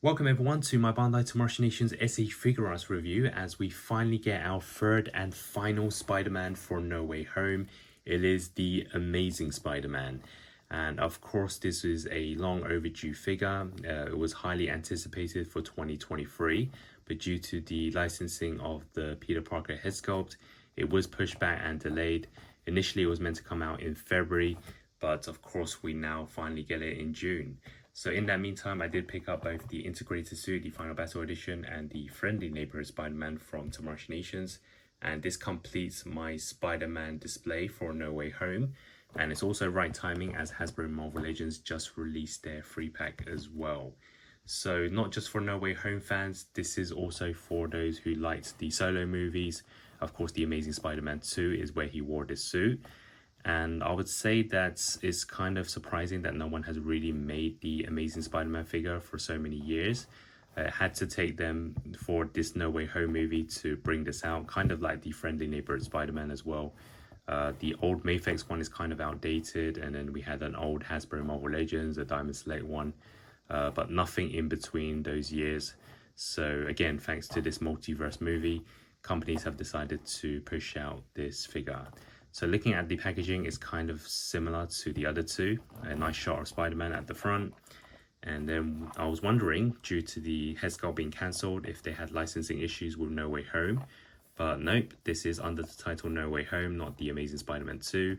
Welcome everyone to my Bandai Tamashii Nations SH Figuarts review as we finally get our third and final Spider-Man for No Way Home. It is the Amazing Spider-Man, and of course this is a long overdue figure. It was highly anticipated for 2023, but due to the licensing of the Peter Parker head sculpt, it was pushed back and delayed. Initially it was meant to come out in February, but of course we now finally get it in June. So in that meantime, I did pick up both the integrated suit, the Final Battle Edition, and the Friendly Neighborhood Spider-Man from Tamashii Nations. And this completes my Spider-Man display for No Way Home. And it's also right timing as Hasbro Marvel Legends just released their free pack as well. So not just for No Way Home fans, this is also for those who liked the solo movies. Of course, The Amazing Spider-Man 2 is where he wore this suit. And I would say that it's kind of surprising that no one has really made the Amazing Spider-Man figure for so many years. It had to take them for this No Way Home movie to bring this out, kind of like the Friendly Neighborhood Spider-Man as well. The old Mayfex one is kind of outdated, and then we had an old Hasbro Marvel Legends, a Diamond Select one, but nothing in between those years. So again, thanks to this multiverse movie, companies have decided to push out this figure. So looking at the packaging, is kind of similar to the other two. A nice shot of Spider-Man at the front. And then I was wondering, due to the head sculpt being cancelled, if they had licensing issues with No Way Home. But nope, this is under the title No Way Home, not The Amazing Spider-Man 2.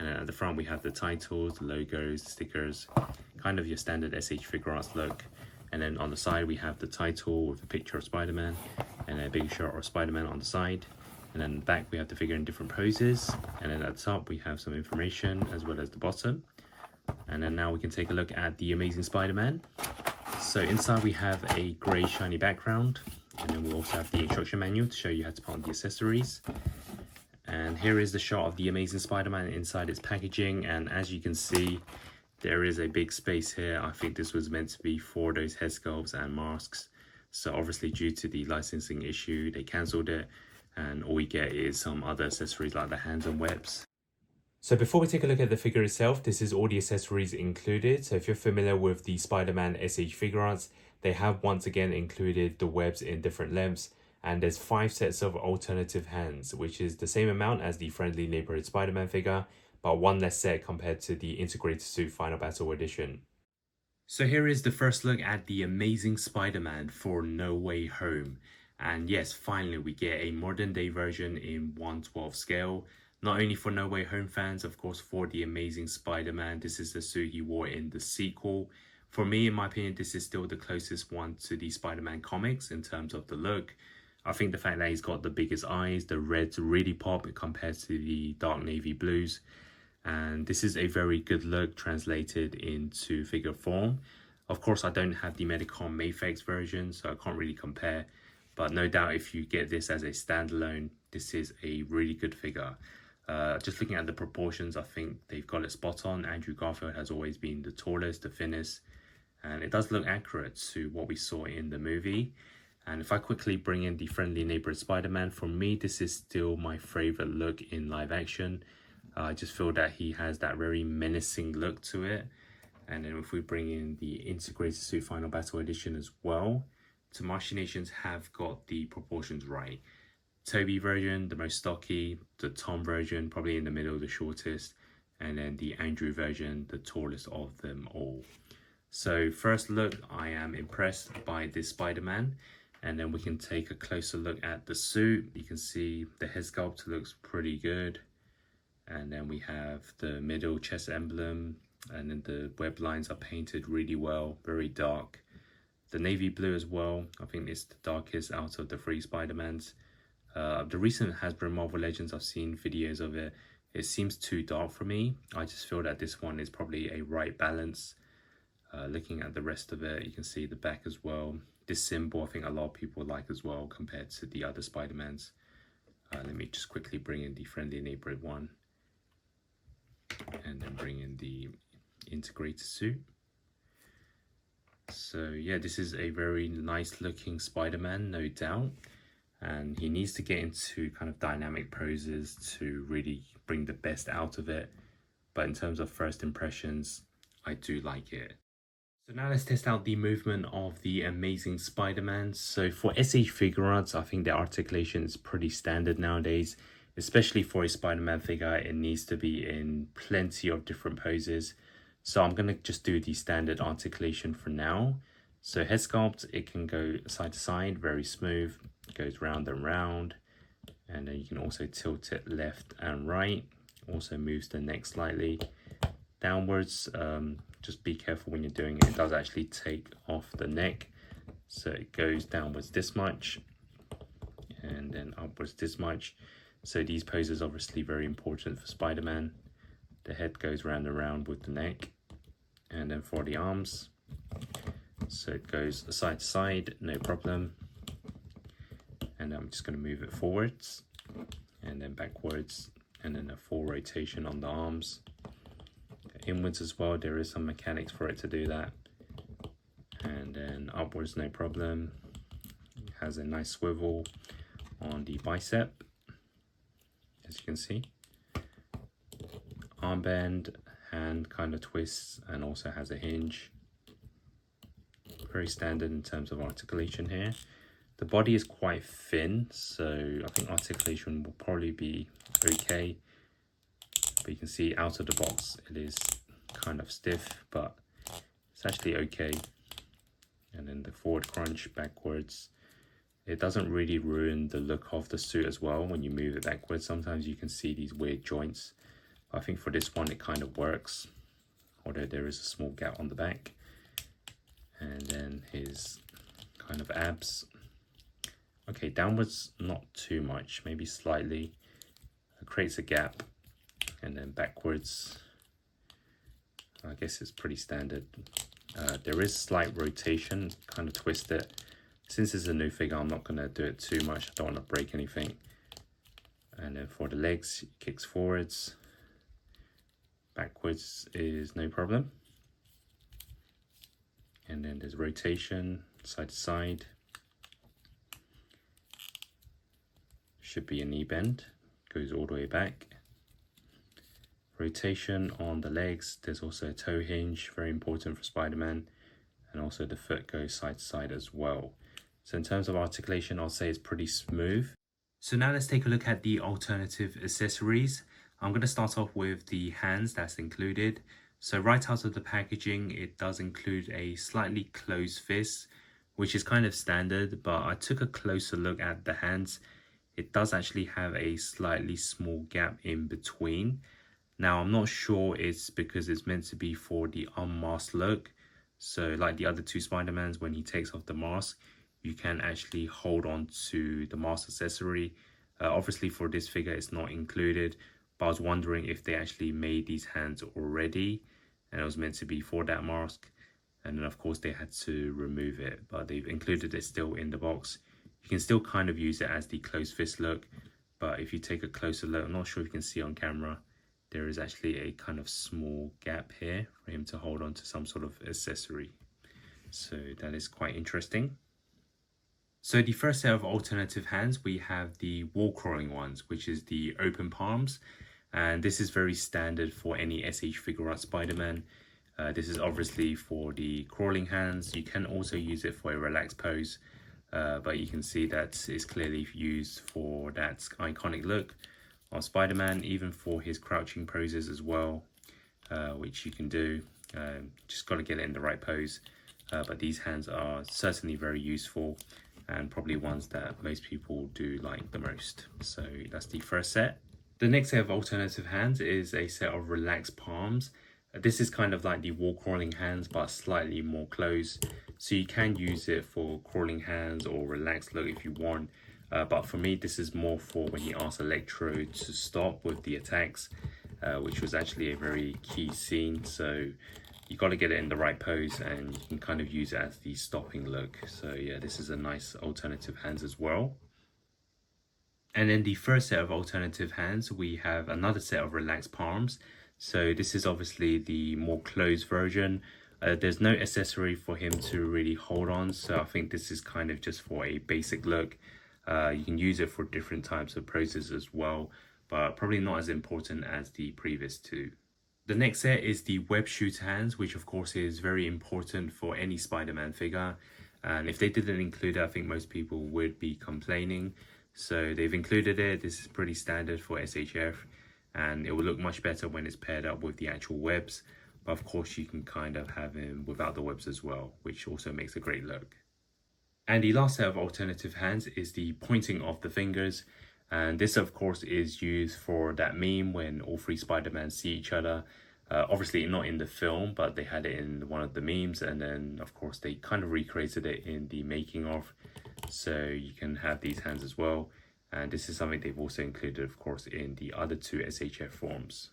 And at the front we have the titles, the logos, stickers, kind of your standard SH Figuarts look. And then on the side we have the title with a picture of Spider-Man and a big shot of Spider-Man on the side. And then the back we have the figure in different poses, and then at the top we have some information as well as the bottom. And then now we can take a look at the Amazing Spider-Man. So inside we have a grey shiny background, and then we also have the instruction manual to show you how to put on the accessories. And here is the shot of the Amazing Spider-Man inside its packaging, and as you can see there is a big space here. I think this was meant to be for those head sculpts and masks, so obviously due to the licensing issue they cancelled it, and all we get is some other accessories like the hands and webs. So before we take a look at the figure itself, this is all the accessories included. So if you're familiar with the Spider-Man SH Figuarts, they have once again included the webs in different lengths, and there's 5 sets of alternative hands, which is the same amount as the Friendly Neighborhood Spider-Man figure, but one less set compared to the integrated suit Final Battle Edition. So here is the first look at the Amazing Spider-Man for No Way Home. And yes, finally we get a modern day version in 1/12 scale. Not only for No Way Home fans, of course for the Amazing Spider-Man, this is the suit he wore in the sequel. For me, in my opinion, this is still the closest one to the Spider-Man comics in terms of the look. I think the fact that he's got the biggest eyes, the reds really pop compared to the dark navy blues. And this is a very good look translated into figure form. Of course, I don't have the Medicom Mayfex version, so I can't really compare. But no doubt if you get this as a standalone, this is a really good figure. Just looking at the proportions, I think they've got it spot on. Andrew Garfield has always been the tallest, the thinnest, and it does look accurate to what we saw in the movie. And if I quickly bring in the Friendly Neighborhood Spider-Man, for me this is still my favorite look in live action. I just feel that he has that very menacing look to it. And then if we bring in the integrated suit Final Battle Edition as well, Tamashii Nations have got the proportions right. Toby version, the most stocky, the Tom version, probably in the middle, the shortest, and then the Andrew version, the tallest of them all. So first look, I am impressed by this Spider-Man, and then we can take a closer look at the suit. You can see the head sculpt looks pretty good, and then we have the middle chest emblem, and then the web lines are painted really well, very dark. The navy blue as well, I think it's the darkest out of the 3 Spider-Mans. The recent Hasbro Marvel Legends, I've seen videos of it. It seems too dark for me. I just feel that this one is probably a right balance. Looking at the rest of it, you can see the back as well. This symbol, I think a lot of people like as well compared to the other Spider-Mans. Let me just quickly bring in the Friendly Neighborhood one. And then bring in the integrated suit. So yeah, this is a very nice looking Spider-Man, no doubt. And he needs to get into kind of dynamic poses to really bring the best out of it. But in terms of first impressions, I do like it. So now let's test out the movement of the Amazing Spider-Man. So for SH Figuarts, I think the articulation is pretty standard nowadays, especially for a Spider-Man figure. It needs to be in plenty of different poses. So I'm going to just do the standard articulation for now. So head sculpt, it can go side to side, very smooth. It goes round and round. And then you can also tilt it left and right. Also moves the neck slightly downwards. Just be careful when you're doing it. It does actually take off the neck. So it goes downwards this much and then upwards this much. So these poses are obviously very important for Spider-Man. The head goes round and round with the neck. And then for the arms, so it goes side to side, no problem. And I'm just going to move it forwards and then backwards, and then a full rotation on the arms. Inwards as well, there is some mechanics for it to do that. And then upwards, no problem. It has a nice swivel on the bicep, as you can see. Armband, hand kind of twists, and also has a hinge. Very standard in terms of articulation here. The body is quite thin, so I think articulation will probably be okay. But you can see out of the box, it is kind of stiff, but it's actually okay. And then the forward crunch backwards. It doesn't really ruin the look of the suit as well when you move it backwards. Sometimes you can see these weird joints. I think for this one, it kind of works, although there is a small gap on the back. And then his kind of abs. Okay, downwards, not too much, maybe slightly. It creates a gap. And then backwards, I guess it's pretty standard. There is slight rotation, kind of twist it. Since it's a new figure, I'm not going to do it too much. I don't want to break anything. And then for the legs, it kicks forwards. Backwards is no problem. And then there's rotation, side to side. Should be a knee bend, goes all the way back. Rotation on the legs, there's also a toe hinge, very important for Spider-Man, and also the foot goes side to side as well. So in terms of articulation, I'll say it's pretty smooth. So now let's take a look at the alternative accessories. I'm going to start off with the hands that's included. So right out of the packaging, it does include a slightly closed fist, which is kind of standard, but I took a closer look at the hands. It does actually have a slightly small gap in between. Now, I'm not sure it's because it's meant to be for the unmasked look. So like the other two Spider-Mans, when he takes off the mask, you can actually hold on to the mask accessory. Obviously for this figure, it's not included, but I was wondering if they actually made these hands already and it was meant to be for that mask. And then of course they had to remove it, but they've included it still in the box. You can still kind of use it as the closed fist look, but if you take a closer look, I'm not sure if you can see on camera, there is actually a kind of small gap here for him to hold on to some sort of accessory. So that is quite interesting. So the first set of alternative hands, we have the wall crawling ones, which is the open palms. And this is very standard for any SH Figuarts Spider-Man. This is obviously for the crawling hands. You can also use it for a relaxed pose, but you can see that it's clearly used for that iconic look of Spider-Man, even for his crouching poses as well, which you can do. Just got to get it in the right pose. But these hands are certainly very useful and probably ones that most people do like the most. So that's the first set. The next set of alternative hands is a set of relaxed palms. This is kind of like the wall crawling hands, but slightly more closed. So you can use it for crawling hands or relaxed look if you want. But for me, this is more for when you ask Electro to stop with the attacks, which was actually a very key scene. So you got to get it in the right pose and you can kind of use it as the stopping look. So yeah, this is a nice alternative hands as well. And then the first set of alternative hands, we have another set of relaxed palms. So this is obviously the more closed version. There's no accessory for him to really hold on. So I think this is kind of just for a basic look. You can use it for different types of poses as well, but probably not as important as the previous two. The next set is the web shooter hands, which of course is very important for any Spider-Man figure. And if they didn't include it, I think most people would be complaining. So they've included it. This is pretty standard for SHF, and it will look much better when it's paired up with the actual webs. But of course, you can kind of have him without the webs as well, which also makes a great look. And the last set of alternative hands is the pointing of the fingers. And this, of course, is used for that meme when all three Spider-Man see each other. Obviously, not in the film, but they had it in one of the memes. And then, of course, they kind of recreated it in the making of. So you can have these hands as well. And this is something they've also included, of course, in the other two SHF forms.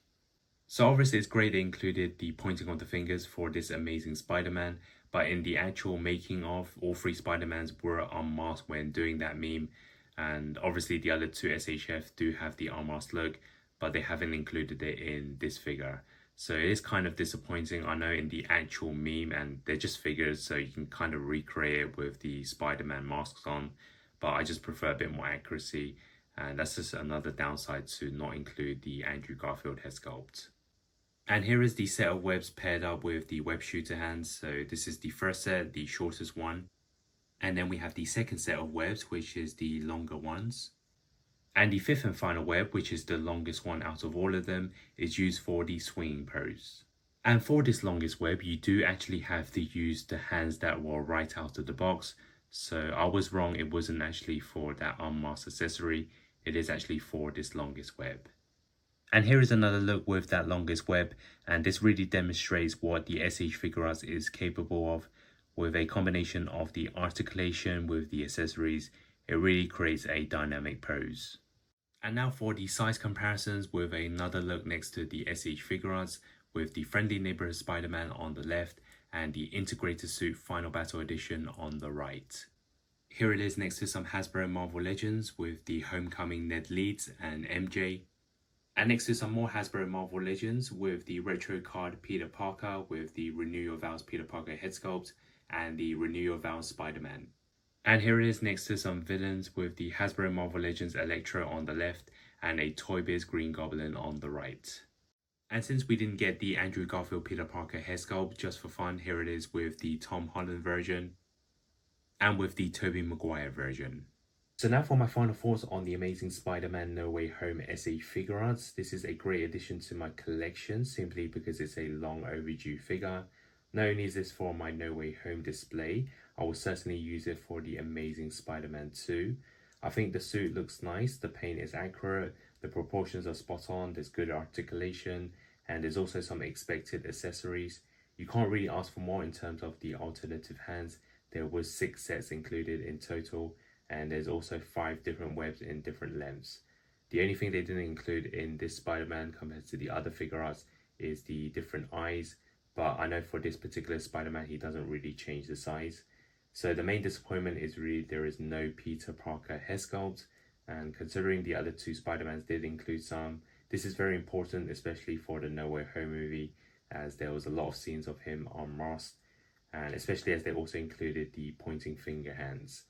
So obviously it's great they included the pointing of the fingers for this amazing Spider-Man, but in the actual making of, all three Spider-Mans were unmasked when doing that meme, and obviously the other two SHF do have the unmasked look, but they haven't included it in this figure. So it is kind of disappointing, I know, in the actual meme, and they're just figures, so you can kind of recreate it with the Spider-Man masks on, but I just prefer a bit more accuracy, and that's just another downside to not include the Andrew Garfield head sculpt. And here is the set of webs paired up with the web shooter hands. So this is the first set, the shortest one. And then we have the second set of webs, which is the longer ones. And the fifth and final web, which is the longest one out of all of them, is used for the swinging pose. And for this longest web, you do actually have to use the hands that were right out of the box. So I was wrong, it wasn't actually for that unmasked accessory. It is actually for this longest web. And here is another look with that longest web, and this really demonstrates what the SH Figuarts is capable of. With a combination of the articulation with the accessories, it really creates a dynamic pose. And now for the size comparisons with another look next to the SH Figuarts, with the Friendly Neighborhood Spider-Man on the left and the Integrated Suit Final Battle Edition on the right. Here it is next to some Hasbro Marvel Legends with the Homecoming Ned Leeds and MJ. And next to some more Hasbro Marvel Legends with the retro card Peter Parker with the Renew Your Vows Peter Parker head sculpt and the Renew Your Vows Spider-Man. And here it is next to some villains with the Hasbro Marvel Legends Electro on the left and a Toy Biz Green Goblin on the right. And since we didn't get the Andrew Garfield Peter Parker head sculpt, just for fun, here it is with the Tom Holland version and with the Tobey Maguire version. So now for my final thoughts on the Amazing Spider-Man No Way Home SH Figuarts. This is a great addition to my collection simply because it's a long overdue figure. Not only is this for my No Way Home display, I will certainly use it for the Amazing Spider-Man 2. I think the suit looks nice, the paint is accurate, the proportions are spot on, there's good articulation, and there's also some expected accessories. You can't really ask for more in terms of the alternative hands. There was 6 sets included in total, and there's also 5 different webs in different lengths. The only thing they didn't include in this Spider-Man compared to the other Figuarts is the different eyes, but I know for this particular Spider-Man he doesn't really change the size. So the main disappointment is really there is no Peter Parker hair sculpt, and considering the other 2 Spider-Mans did include some, this is very important, especially for the No Way Home movie, as there was a lot of scenes of him unmasked, and especially as they also included the pointing finger hands.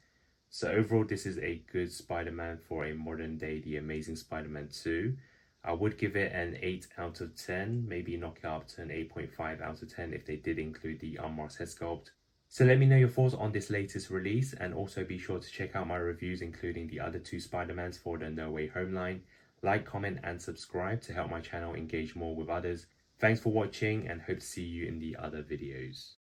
So overall, this is a good Spider-Man for a modern day The Amazing Spider-Man 2. I would give it an 8 out of 10, maybe knock it up to an 8.5 out of 10 if they did include the unmasked head sculpt. So let me know your thoughts on this latest release, and also be sure to check out my reviews including the other 2 Spider-Mans for the No Way Home line. Like, comment and subscribe to help my channel engage more with others. Thanks for watching and hope to see you in the other videos.